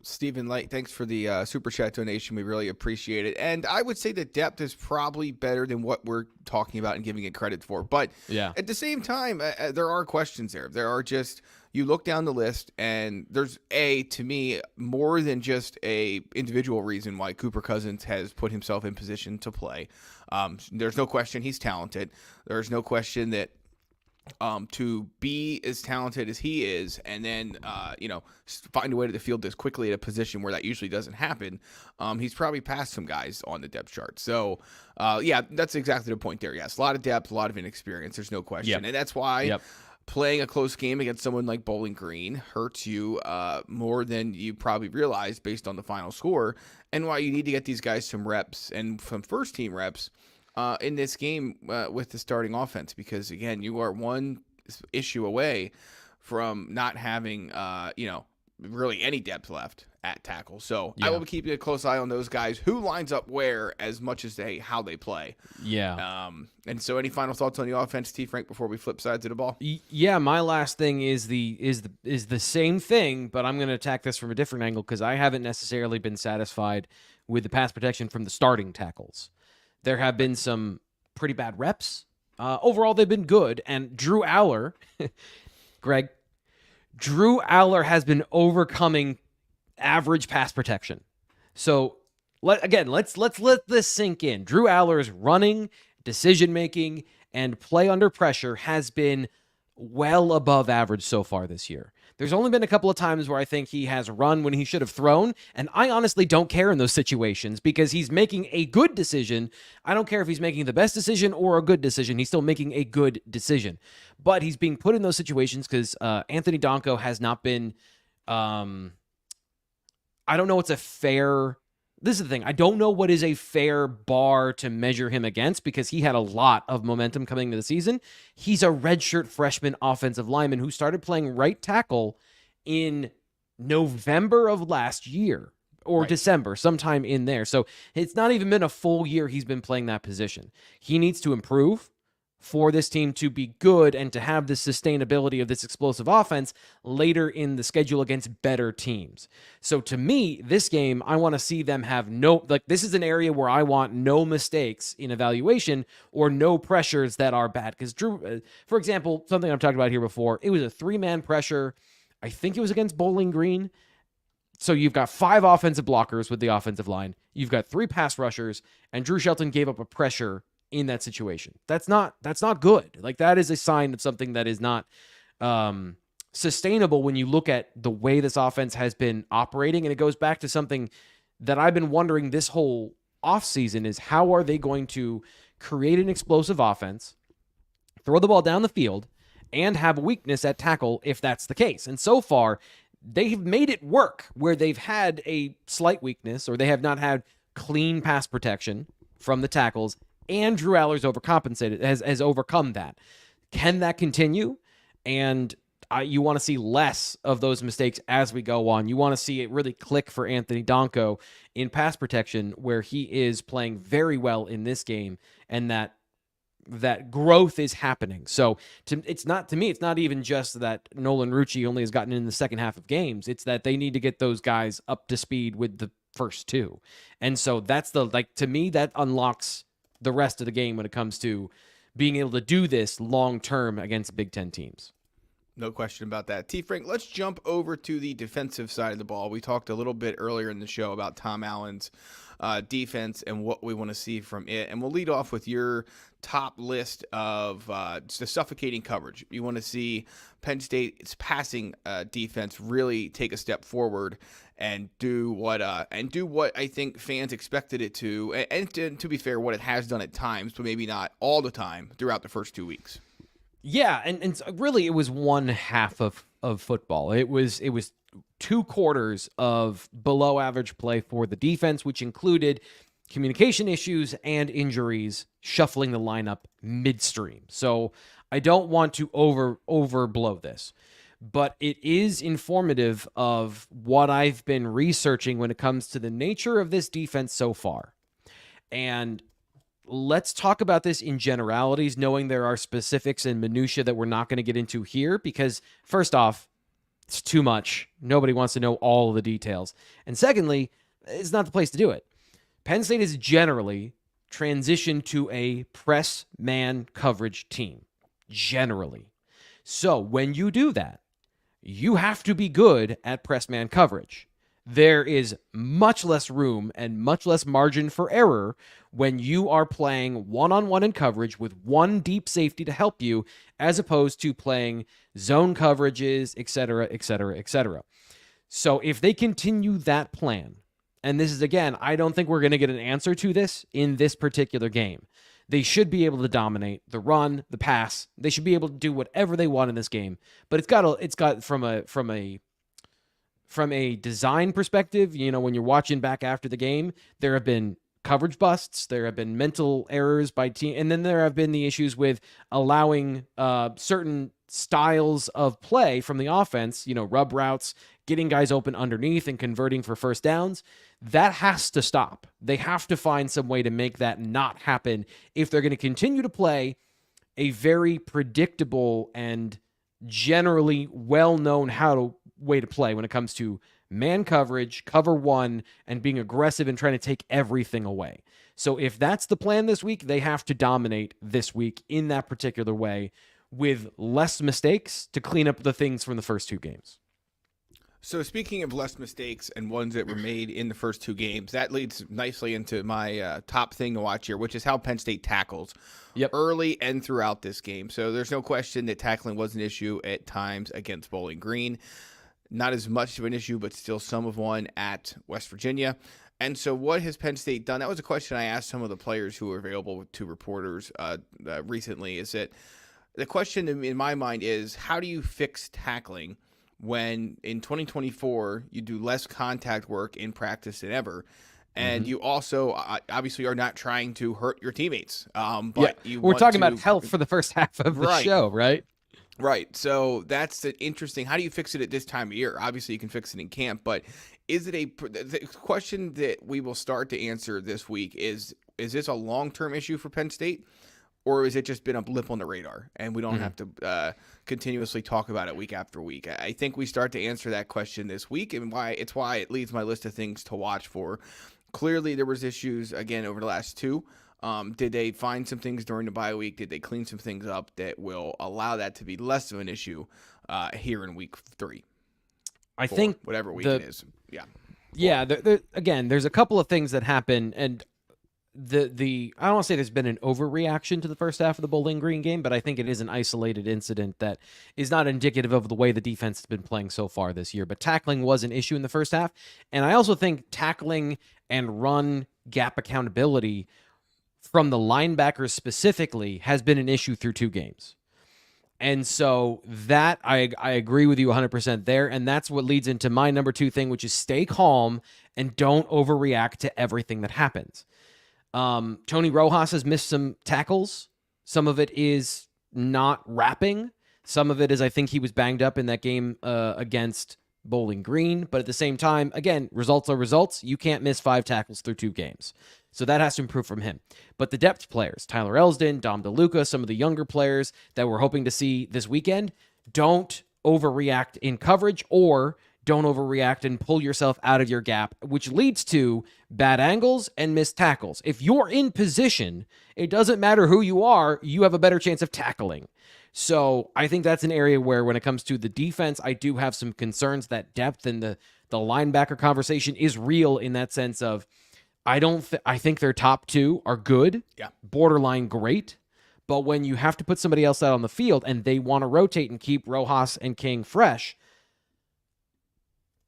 Stephen Light, thanks for the super chat donation. We really appreciate it. And I would say the depth is probably better than what we're talking about and giving it credit for. But at the same time, there are questions there. There are just, you look down the list, and there's to me, more than just a individual reason why Cooper Cousins has put himself in position to play. There's no question he's talented. There's no question that to be as talented as he is, and then find a way to the field as quickly at a position where that usually doesn't happen, he's probably passed some guys on the depth chart. So that's exactly the point there. Yes, a lot of depth, a lot of inexperience, there's no question. And that's why playing a close game against someone like Bowling Green hurts you more than you probably realize based on the final score, and why you need to get these guys some reps and some first team reps in this game with the starting offense, because again, you are one issue away from not having really any depth left at tackle. So I will be keeping a close eye on those guys, who lines up where, as much as how they play. And so any final thoughts on the offense, T. Frank, before we flip sides of the ball? My last thing is the same thing, but I'm going to attack this from a different angle, because I haven't necessarily been satisfied with the pass protection from the starting tackles. There have been some pretty bad reps. Overall, they've been good. And Drew Aller, Greg, Drew Aller has been overcoming average pass protection. So, let's let this sink in. Drew Aller's running, decision-making, and play under pressure has been well above average so far this year. There's only been a couple of times where I think he has run when he should have thrown, and I honestly don't care in those situations, because he's making a good decision. I don't care if he's making the best decision or a good decision. He's still making a good decision. But he's being put in those situations because Anthony Donko has not been... I don't know what's a fair... This is the thing. I don't know what is a fair bar to measure him against, because he had a lot of momentum coming into the season. He's a redshirt freshman offensive lineman who started playing right tackle in November of last year, or December, sometime in there. So it's not even been a full year he's been playing that position. He needs to improve for this team to be good and to have the sustainability of this explosive offense later in the schedule against better teams. So to me, this game, I want to see them have this is an area where I want no mistakes in evaluation or no pressures that are bad. Because Drew, for example, something I've talked about here before, it was a 3-man pressure. I think it was against Bowling Green. So you've got 5 offensive blockers with the offensive line. You've got 3 pass rushers, and Drew Shelton gave up a pressure in that situation. That's not good. That is a sign of something that is not sustainable when you look at the way this offense has been operating. And it goes back to something that I've been wondering this whole offseason is, how are they going to create an explosive offense, throw the ball down the field, and have a weakness at tackle if that's the case? And so far, they've made it work where they've had a slight weakness, or they have not had clean pass protection from the tackles, and Drew Aller's overcompensated, has overcome that. Can that continue? And you want to see less of those mistakes as we go on. You want to see it really click for Anthony Donko in pass protection, where he is playing very well in this game, and that growth is happening. So it's not even just that Nolan Rucci only has gotten in the second half of games. It's that they need to get those guys up to speed with first two. And so that's to me, that unlocks the rest of the game when it comes to being able to do this long term against Big Ten teams. No question about that. T. Frank, let's jump over to the defensive side of the ball. We talked a little bit earlier in the show about Tom Allen's defense and what we want to see from it. And we'll lead off with your top list of the suffocating coverage. You want to see Penn State's passing defense really take a step forward and do what I think fans expected it to, and to be fair, what it has done at times, but maybe not all the time throughout the first 2 weeks. Yeah, and really it was one half of football. It was 2 quarters of below average play for the defense, which included communication issues and injuries, shuffling the lineup midstream. So I don't want to overblow this, but it is informative of what I've been researching when it comes to the nature of this defense so far. And let's talk about this in generalities, knowing there are specifics and minutia that we're not going to get into here, because first off, it's too much. Nobody wants to know all of the details. And secondly, it's not the place to do it. Penn State has generally transitioned to a press man coverage team. Generally. So when you do that, you have to be good at press man coverage. There is much less room and much less margin for error when you are playing one-on-one in coverage with one deep safety to help you, as opposed to playing zone coverages, etc., etc., etc. So if they continue that plan, and this is, again, I don't think we're going to get an answer to this in this particular game. They should be able to dominate the run, the pass. They should be able to do whatever they want in this game. But it's got from a design perspective, when you're watching back after the game, there have been coverage busts, there have been mental errors by team, and then there have been the issues with allowing certain styles of play from the offense, rub routes, getting guys open underneath and converting for first downs. That has to stop. They have to find some way to make that not happen if they're going to continue to play a very predictable and generally well-known way to play when it comes to man coverage, cover one, and being aggressive and trying to take everything away. So if that's the plan this week, they have to dominate this week in that particular way with less mistakes to clean up the things from the first 2 games. So speaking of less mistakes and ones that were made in the first 2 games, that leads nicely into my top thing to watch here, which is how Penn State tackles early and throughout this game. So there's no question that tackling was an issue at times against Bowling Green. Not as much of an issue, but still some of one at West Virginia. And so what has Penn State done? That was a question I asked some of the players who were available to reporters recently, is that the question in my mind is, how do you fix tackling when in 2024 you do less contact work in practice than ever, and you also obviously are not trying to hurt your teammates? But we're talking about health for the first half of the show, right? Right. So that's interesting. How do you fix it at this time of year? Obviously, you can fix it in camp, but is it the question that we will start to answer this week is this a long-term issue for Penn State? Or has it just been a blip on the radar and we don't have to continuously talk about it week after week? I think we start to answer that question this week, and why it leads my list of things to watch for. Clearly, there was issues, again, over the last 2. Did they find some things during the bye week? Did they clean some things up that will allow that to be less of an issue here in week 3? I think whatever week it is. Yeah. Yeah. Again, there's a couple of things that happen, and I don't want to say there's been an overreaction to the first half of the Bowling Green game, but I think it is an isolated incident that is not indicative of the way the defense has been playing so far this year. But tackling was an issue in the first half, and I also think tackling and run gap accountability from the linebackers specifically has been an issue through 2 games. And so that I agree with you 100% there, and that's what leads into my number 2 thing, which is stay calm and don't overreact to everything that happens. Tony Rojas has missed some tackles. Some of it is not wrapping. Some of it is I think he was banged up in that game against Bowling Green. But at the same time, again, results are results. You can't miss 5 tackles through 2 games. So that has to improve from him. But the depth players, Tyler Elsdon, Dom DeLuca, some of the younger players that we're hoping to see this weekend, don't overreact in coverage or don't overreact and pull yourself out of your gap, which leads to bad angles and missed tackles. If you're in position, it doesn't matter who you are, you have a better chance of tackling. So I think that's an area where when it comes to the defense, I do have some concerns that depth and the linebacker conversation is real in that sense of I think their top two are good, borderline great. But when you have to put somebody else out on the field and they want to rotate and keep Rojas and King fresh,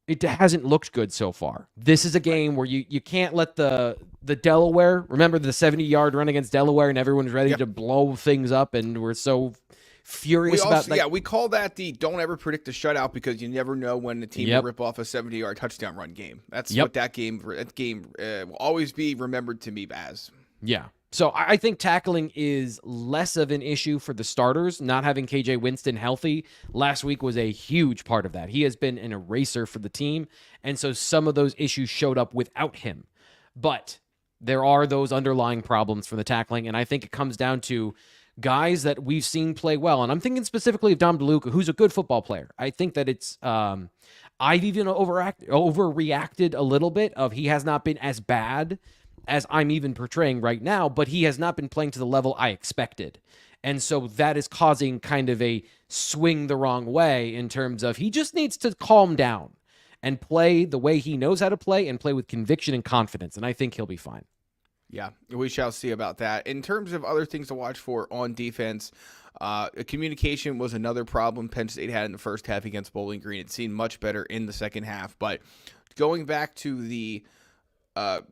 it hasn't looked good so far. This is a game where you can't let the Delaware, remember the 70-yard run against Delaware and everyone's ready to blow things up and we're so furious about that. Yeah, we call that the don't ever predict a shutout because you never know when the team will rip off a 70-yard touchdown run game. That's what that game will always be remembered to me as. Yeah. So I think tackling is less of an issue for the starters. Not having KJ Winston healthy last week was a huge part of that. He has been an eraser for the team, and so some of those issues showed up without him. But there are those underlying problems for the tackling, and I think it comes down to guys that we've seen play well. And I'm thinking specifically of Dom DeLuca, who's a good football player. I think that it's I've even overreacted a little bit of he has not been as bad as I'm even portraying right now, but he has not been playing to the level I expected. And so that is causing kind of a swing the wrong way in terms of he just needs to calm down and play the way he knows how to play and play with conviction and confidence. And I think he'll be fine. Yeah, we shall see about that. In terms of other things to watch for on defense, communication was another problem Penn State had in the first half against Bowling Green. It seemed much better in the second half. But going back to the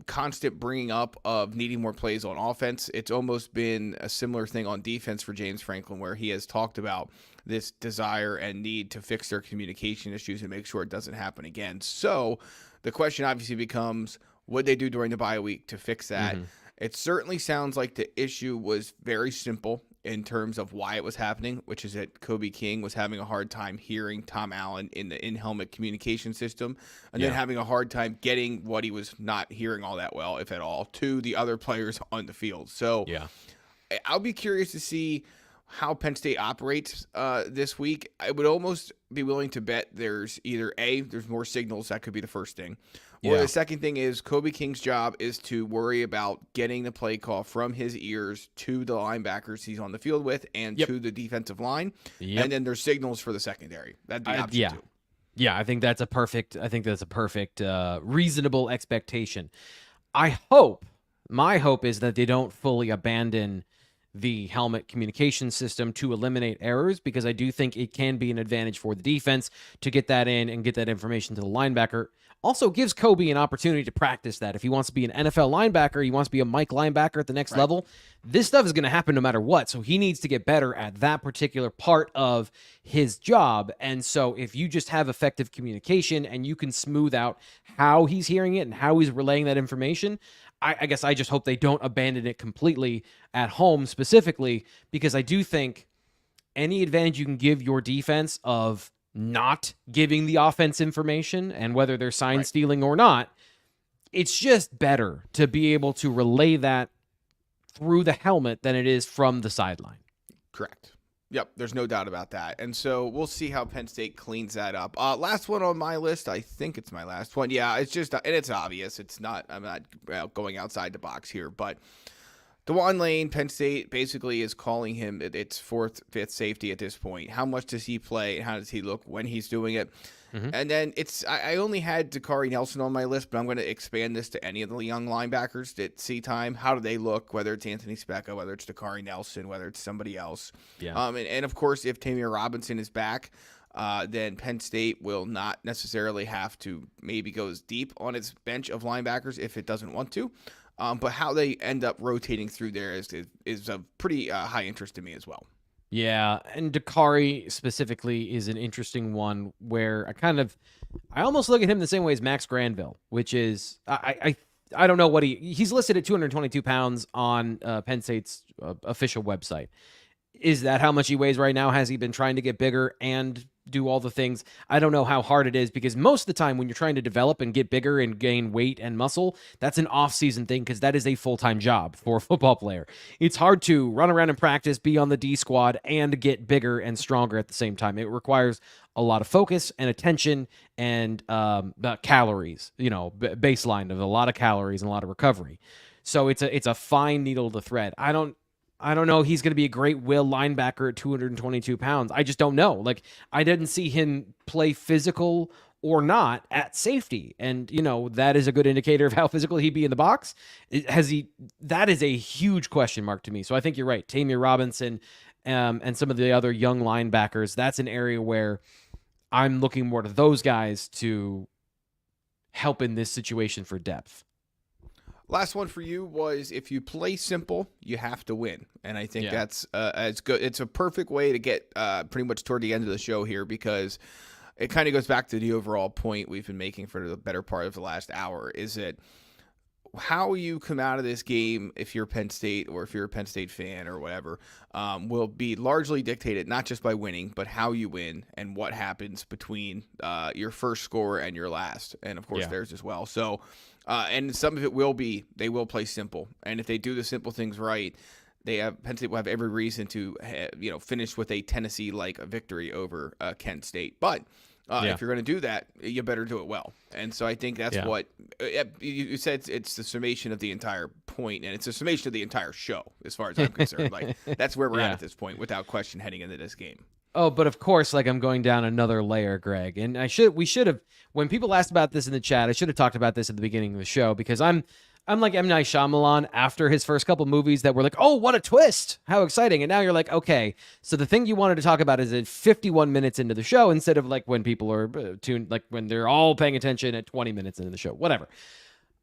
constant bringing up of needing more plays on offense, it's almost been a similar thing on defense for James Franklin, where he has talked about this desire and need to fix their communication issues and make sure it doesn't happen again. So the question obviously becomes, what they do during the bye week to fix that? Mm-hmm. It certainly sounds like the issue was very simple in terms of why it was happening, which is that Kobe King was having a hard time hearing Tom Allen in the in-helmet communication system, and then having a hard time getting what he was not hearing all that well, if at all, to the other players on the field. So I'll be curious to see how Penn State operates this week. I would almost be willing to bet there's either there's more signals. That could be the first thing. Or the second thing is Kobe King's job is to worry about getting the play call from his ears to the linebackers he's on the field with and to the defensive line. And then there's signals for the secondary. That'd be option two. Yeah, I think that's a perfect reasonable expectation. My hope is that they don't fully abandon the helmet communication system to eliminate errors, because I do think it can be an advantage for the defense to get that in and get that information to the linebacker. Also gives Kobe an opportunity to practice that. If he wants to be an NFL linebacker, he wants to be a Mike linebacker at the next level, this stuff is going to happen no matter what. So he needs to get better at that particular part of his job. And so if you just have effective communication and you can smooth out how he's hearing it and how he's relaying that information, I guess I just hope they don't abandon it completely at home specifically, because I do think any advantage you can give your defense of not giving the offense information, and whether they're sign stealing or not, it's just better to be able to relay that through the helmet than it is from the sideline. Correct. Yep, there's no doubt about that. And so we'll see how Penn State cleans that up. Last one on my list, I think it's my last one. Yeah, it's just, and it's obvious. I'm not going outside the box here, but DeJuan Lane, Penn State basically is calling him its fourth, fifth safety at this point. How much does he play? How does he look when he's doing it? Mm-hmm. And then I only had Dakari Nelson on my list, but I'm going to expand this to any of the young linebackers that see time. How do they look, whether it's Anthony Specca, whether it's Dakari Nelson, whether it's somebody else? Yeah. And of course, if Tamir Robinson is back, then Penn State will not necessarily have to maybe go as deep on its bench of linebackers if it doesn't want to. But how they end up rotating through there is of pretty high interest to me as well. Yeah, and Dakari specifically is an interesting one where I almost look at him the same way as Max Granville, which is I don't know what he's listed at 222 pounds on Penn State's official website. Is that how much he weighs right now? Has he been trying to get bigger and do all the things. I don't know how hard it is, because most of the time when you're trying to develop and get bigger and gain weight and muscle, that's an off-season thing, because that is a full-time job for a football player. It's hard to run around and practice, be on the D squad, and get bigger and stronger at the same time. It requires a lot of focus and attention and calories, baseline of a lot of calories and a lot of recovery. So it's a fine needle to thread. I don't know he's going to be a great will linebacker at 222 pounds. I just don't know. Like, I didn't see him play physical or not at safety. And, that is a good indicator of how physical he'd be in the box. That is a huge question mark to me. So I think you're right. Tamir Robinson and some of the other young linebackers, that's an area where I'm looking more to those guys to help in this situation for depth. Last one for you was, if you play simple, you have to win. And I think that's as good. It's a perfect way to get pretty much toward the end of the show here, because it kind of goes back to the overall point we've been making for the better part of the last hour, is that how you come out of this game, if you're Penn State or if you're a Penn State fan or whatever, will be largely dictated not just by winning, but how you win and what happens between your first score and your last, and of course theirs as well. So, and some of it will be, they will play simple, and if they do the simple things right, Penn State will have every reason to finish with a Tennessee-like victory over Kent State. But if you're going to do that, you better do it well. And so I think that's what you said. It's the summation of the entire point, and it's a summation of the entire show, as far as I'm concerned. Like, that's where we're at this point, without question, heading into this game. Oh, but of course, I'm going down another layer, Greg. And we should have, when people asked about this in the chat, I should have talked about this at the beginning of the show, because I'm like M. Night Shyamalan after his first couple movies that were like, oh, what a twist, how exciting. And now you're like, okay, so the thing you wanted to talk about is at 51 minutes into the show, instead of like when people are tuned, like when they're all paying attention at 20 minutes into the show, whatever.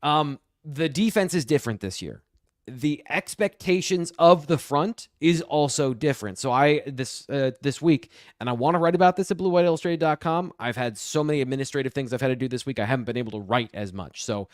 The defense is different this year. The expectations of the front is also different. So this week, and I want to write about this at BlueWhiteIllustrated.com. I've had so many administrative things I've had to do this week. I haven't been able to write as much. So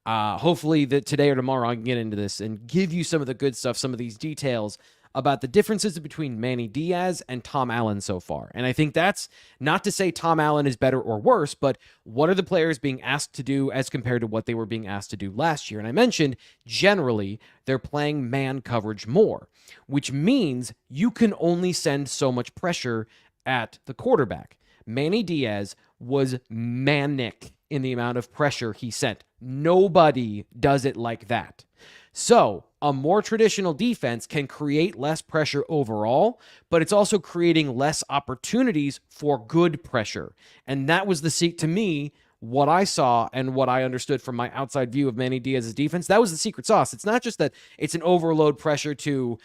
hopefully that today or tomorrow I can get into this and give you some of the good stuff, some of these details about the differences between Manny Diaz and Tom Allen so far. And I think that's not to say Tom Allen is better or worse, but what are the players being asked to do as compared to what they were being asked to do last year? And I mentioned generally they're playing man coverage more, which means you can only send so much pressure at the quarterback. Manny Diaz was manic in the amount of pressure he sent. Nobody does it like that. So a more traditional defense can create less pressure overall, but it's also creating less opportunities for good pressure. And that was to me, what I saw and what I understood from my outside view of Manny Diaz's defense. That was the secret sauce. It's not just that it's an overload pressure to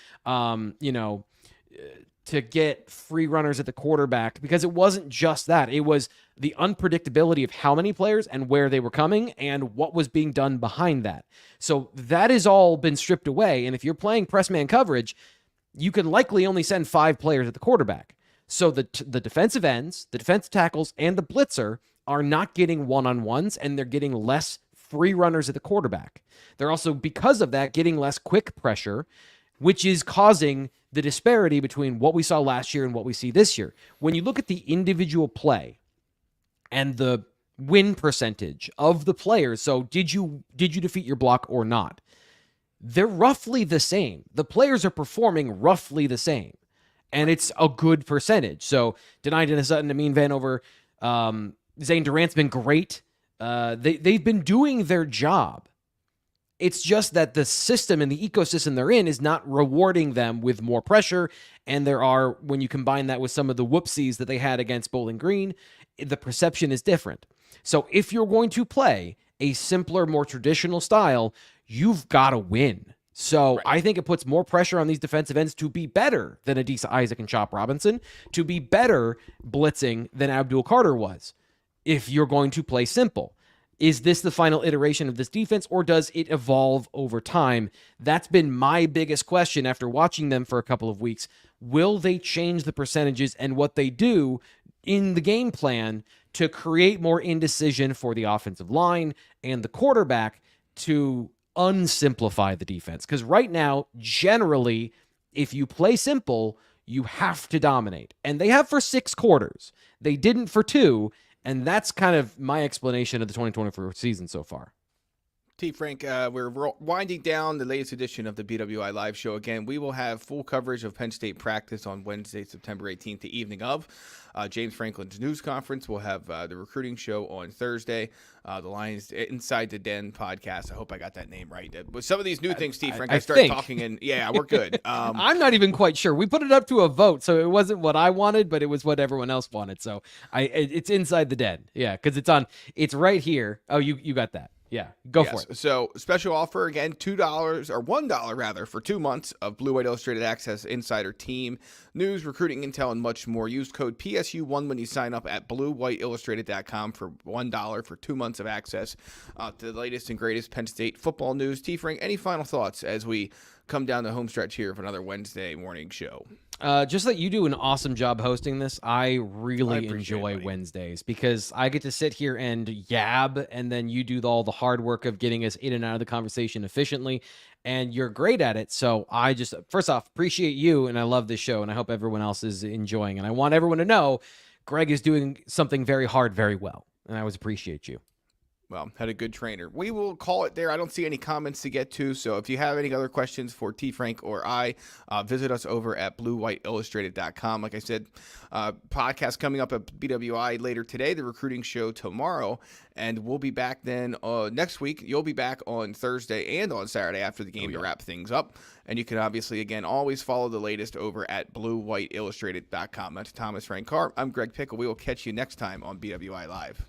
get free runners at the quarterback, because it wasn't just that. It was the unpredictability of how many players and where they were coming and what was being done behind that. So that has all been stripped away. And if you're playing press man coverage, you can likely only send 5 players at the quarterback. So the defensive ends, the defensive tackles, and the blitzer are not getting one-on-ones, and they're getting less free runners at the quarterback. They're also, because of that, getting less quick pressure, which is causing the disparity between what we saw last year and what we see this year. When you look at the individual play and the win percentage of the players, so did you defeat your block or not? They're roughly the same. The players are performing roughly the same, and it's a good percentage. So Denai Dennis-Sutton, Amin Vanover, Zane Durant's been great. They've been doing their job. It's just that the system and the ecosystem they're in is not rewarding them with more pressure. And when you combine that with some of the whoopsies that they had against Bowling Green, the perception is different. So if you're going to play a simpler, more traditional style, you've got to win. So I think it puts more pressure on these defensive ends to be better than Adisa Isaac and Chop Robinson, to be better blitzing than Abdul Carter was, if you're going to play simple. Is this the final iteration of this defense, or does it evolve over time? That's been my biggest question after watching them for a couple of weeks. Will they change the percentages and what they do in the game plan to create more indecision for the offensive line and the quarterback to unsimplify the defense? Because right now, generally, if you play simple, you have to dominate. And they have for 6 quarters. They didn't for 2, and that's kind of my explanation of the 2024 season so far. T. Frank, we're winding down the latest edition of the BWI Live Show. Again, we will have full coverage of Penn State practice on Wednesday, September 18th, the evening of. James Franklin's news conference. We'll have the recruiting show on Thursday. The Lions Inside the Den podcast. I hope I got that name right. With some of these new things, T. Frank, I start talking and yeah, we're good. I'm not even quite sure. We put it up to a vote, so it wasn't what I wanted, but it was what everyone else wanted. So it's Inside the Den. Yeah, because it's right here. Oh, you got that. Yeah, go for it. So special offer again, $2 or $1 rather for 2 months of Blue White Illustrated access, insider team news, recruiting intel, and much more. Use code PSU1 when you sign up at BlueWhiteIllustrated.com for $1 for 2 months of access to the latest and greatest Penn State football news. T. Frank, any final thoughts as we come down the home stretch here of another Wednesday morning show? Just that you do an awesome job hosting this. I really enjoy Wednesdays because I get to sit here and yab, and then you do all the hard work of getting us in and out of the conversation efficiently, and you're great at it. So I just, first off, appreciate you, and I love this show, and I hope everyone else is enjoying. And I want everyone to know Greg is doing something very hard, very well, and I always appreciate you. Well, had a good trainer. We will call it there. I don't see any comments to get to, so if you have any other questions for T. Frank or I, visit us over at BlueWhiteIllustrated.com. Like I said, podcast coming up at BWI later today, the recruiting show tomorrow, and we'll be back then next week. You'll be back on Thursday and on Saturday after the game to wrap things up, and you can obviously, again, always follow the latest over at BlueWhiteIllustrated.com. That's Thomas Frank Carr. I'm Greg Pickle. We will catch you next time on BWI Live.